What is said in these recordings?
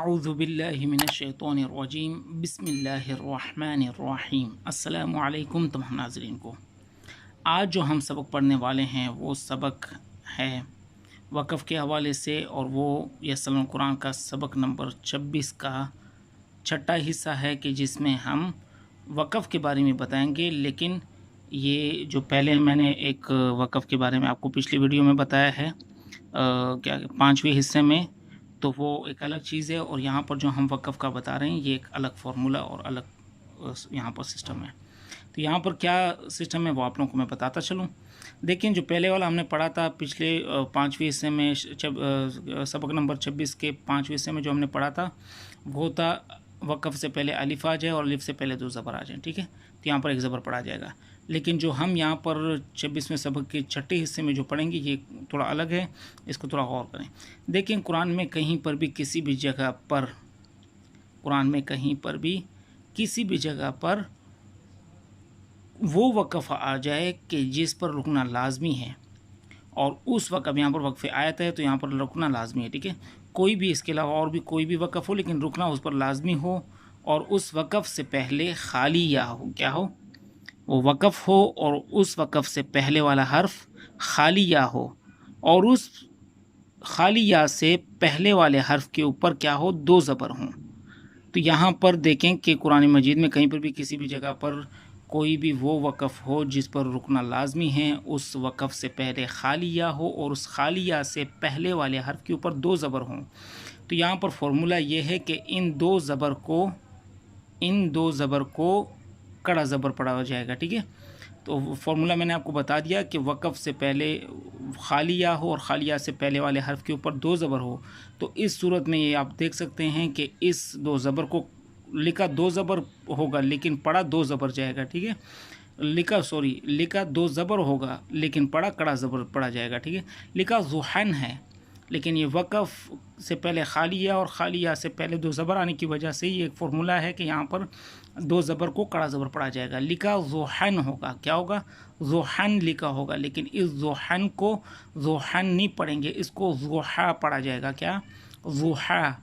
اعوذ باللہ من الشیطان الرجیم بسم اللہ الرحمن الرحیم۔ السلام علیکم تمام ناظرین کو۔ آج جو ہم سبق پڑھنے والے ہیں وہ سبق ہے وقف کے حوالے سے، اور وہ یسر القرآن کا سبق نمبر 26 کا چھٹا حصہ ہے کہ جس میں ہم وقف کے بارے میں بتائیں گے۔ لیکن یہ جو پہلے میں نے ایک وقف کے بارے میں آپ کو پچھلی ویڈیو میں بتایا ہے کیا 5ویں حصے میں، تو وہ ایک الگ چیز ہے، اور یہاں پر جو ہم وقف کا بتا رہے ہیں یہ ایک الگ فارمولا اور الگ یہاں پر سسٹم ہے۔ تو یہاں پر کیا سسٹم ہے وہ آپ لوگوں کو میں بتاتا چلوں۔ دیکھیں جو پہلے والا ہم نے پڑھا تھا پچھلے 5ویں حصے میں، سبق نمبر 26 کے 5ویں حصے میں جو ہم نے پڑھا تھا وہ تھا وقف سے پہلے الف آ جائے اور الف سے پہلے 2 زبر آ جائیں، ٹھیک ہے، تو یہاں پر 1 زبر پڑھا جائے گا۔ لیکن جو ہم یہاں پر 26ویں سبق کے چھٹے حصے میں جو پڑھیں گے یہ تھوڑا الگ ہے، اس کو تھوڑا غور کریں۔ دیکھیں قرآن میں کہیں پر بھی کسی بھی جگہ پر، قرآن میں کہیں پر بھی کسی بھی جگہ پر وہ وقف آ جائے کہ جس پر رکنا لازمی ہے، اور اس وقت اب یہاں پر وقف آیت ہے تو یہاں پر رکنا لازمی ہے، ٹھیک ہے، کوئی بھی اس کے علاوہ اور بھی کوئی بھی وقف ہو لیکن رکنا اس پر لازمی ہو، اور اس وقف سے پہلے خالی یا ہو، کیا ہو، وہ وقف ہو اور اس وقف سے پہلے والا حرف خالی یا ہو، اور اس خالی یا سے پہلے والے حرف کے اوپر کیا ہو، 2 زبر ہوں۔ تو یہاں پر دیکھیں کہ قرآن مجید میں کہیں پر بھی کسی بھی جگہ پر کوئی بھی وہ وقف ہو جس پر رکنا لازمی ہے، اس وقف سے پہلے خالی یا ہو اور اس خالی یا سے پہلے والے حرف کے اوپر 2 زبر ہوں۔ تو یہاں پر فارمولہ یہ ہے کہ ان دو زبر کو کڑا زبر پڑھا جائے گا، ٹھیک ہے۔ تو فارمولہ میں نے آپ کو بتا دیا کہ وقف سے پہلے خالی یا ہو اور خالی یا سے پہلے والے حرف کے اوپر 2 زبر ہو، تو اس صورت میں یہ آپ دیکھ سکتے ہیں کہ اس 2 زبر کو لکھا 2 زبر ہوگا لیکن پڑھا 2 زبر جائے گا، ٹھیک ہے، لکھا 2 زبر ہوگا لیکن پڑھا کڑا زبر پڑھا جائے گا، ٹھیک ہے۔ لکھا ذوحن ہے لیکن یہ وقف سے پہلے خالی یا اور خالی یا سے پہلے 2 زبر آنے کی وجہ سے یہ ایک فارمولہ ہے کہ یہاں پر 2 زبر کو کڑا زبر پڑھا جائے گا۔ لکھا ذوحن ہوگا، کیا ہوگا، ذوحن لکھا ہوگا، لیکن اس ذوحن کو ذوحن نہیں پڑھیں گے، اس کو ذوحا پڑھا جائے گا، کیا، ذوحا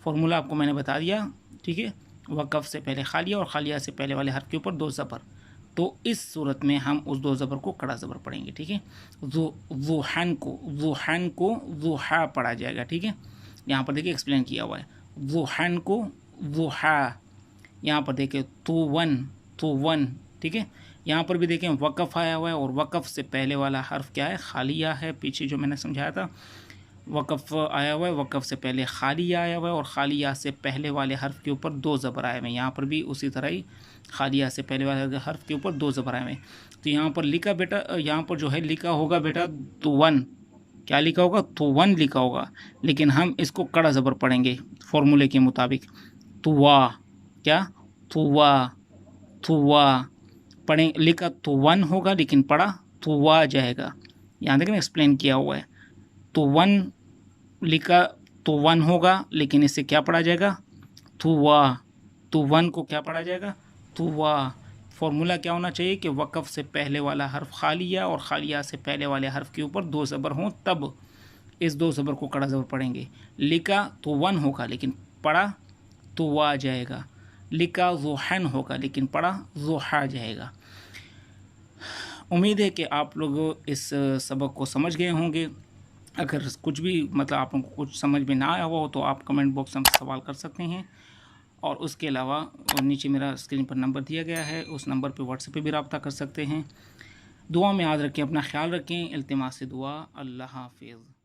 فارمولہ آپ کو میں نے بتا دیا، ٹھیک ہے۔ وقف سے پہلے خالیہ اور خالیہ سے پہلے والے حرف کے اوپر 2 زبر، تو اس صورت میں ہم اس 2 زبر کو کڑا زبر پڑھیں گے، ٹھیک ہے۔ ذوحن کو ذوحا پڑھا جائے گا، ٹھیک ہے۔ یہاں پر دیکھیں ایکسپلین کیا ہوا ہے، ذوحن کو ذوحا، یہاں پر دیکھیں تو ون، ٹھیک ہے۔ یہاں پر بھی دیکھیں وقف آیا ہوا ہے اور وقف سے پہلے والا حرف کیا ہے، خالیہ ہے، پیچھے جو میں نے سمجھایا تھا وقف آیا ہوا ہے، وقف سے پہلے خالیہ آیا ہوا ہے اور خالیہ سے پہلے والے حرف کے اوپر 2 زبر آئے ہوئے ہیں، یہاں پر بھی اسی طرح ہی خالیہ سے پہلے والے حرف کے اوپر 2 زبر آئے ہوئے ہیں۔ تو یہاں پر لکھا بیٹا، یہاں پر جو ہے لکھا ہوگا بیٹا تو ون، کیا لکھا ہوگا، تو ون لکھا ہوگا، لیکن ہم اس کو کڑا زبر پڑھیں گے فارمولے کے مطابق، تو وا، کیا، تو وا پڑھیں، لکھا تو ون ہوگا لیکن پڑھا تو وا جائے گا۔ یہاں دیکھیں ایکسپلین کیا ہوا ہے، تو ون لکھا تو ون ہوگا لیکن اس سے کیا پڑھا جائے گا، تو وا، تو ون کو کیا پڑھا جائے گا، تو وا۔ فارمولہ کیا ہونا چاہیے کہ وقف سے پہلے والا حرف خالیہ اور خالیہ سے پہلے والے حرف کے اوپر 2 زبر ہوں، تب اس 2 زبر کو کڑا زبر پڑھیں گے۔ لکھا تو ون ہوگا لیکن پڑھا تو وا جائے گا، لکھا ذوحن ہوگا لیکن پڑھا ذوحا جائے گا۔ امید ہے کہ آپ لوگ اس سبق کو سمجھ گئے ہوں گے۔ اگر کچھ بھی مطلب آپ کو کچھ سمجھ میں نہ آیا ہو تو آپ کمنٹ باکس میں سوال کر سکتے ہیں، اور اس کے علاوہ نیچے میرا اسکرین پر نمبر دیا گیا ہے، اس نمبر پہ واٹس ایپ پہ بھی رابطہ کر سکتے ہیں۔ دعا میں یاد رکھیں، اپنا خیال رکھیں، التماس دعا، اللہ حافظ۔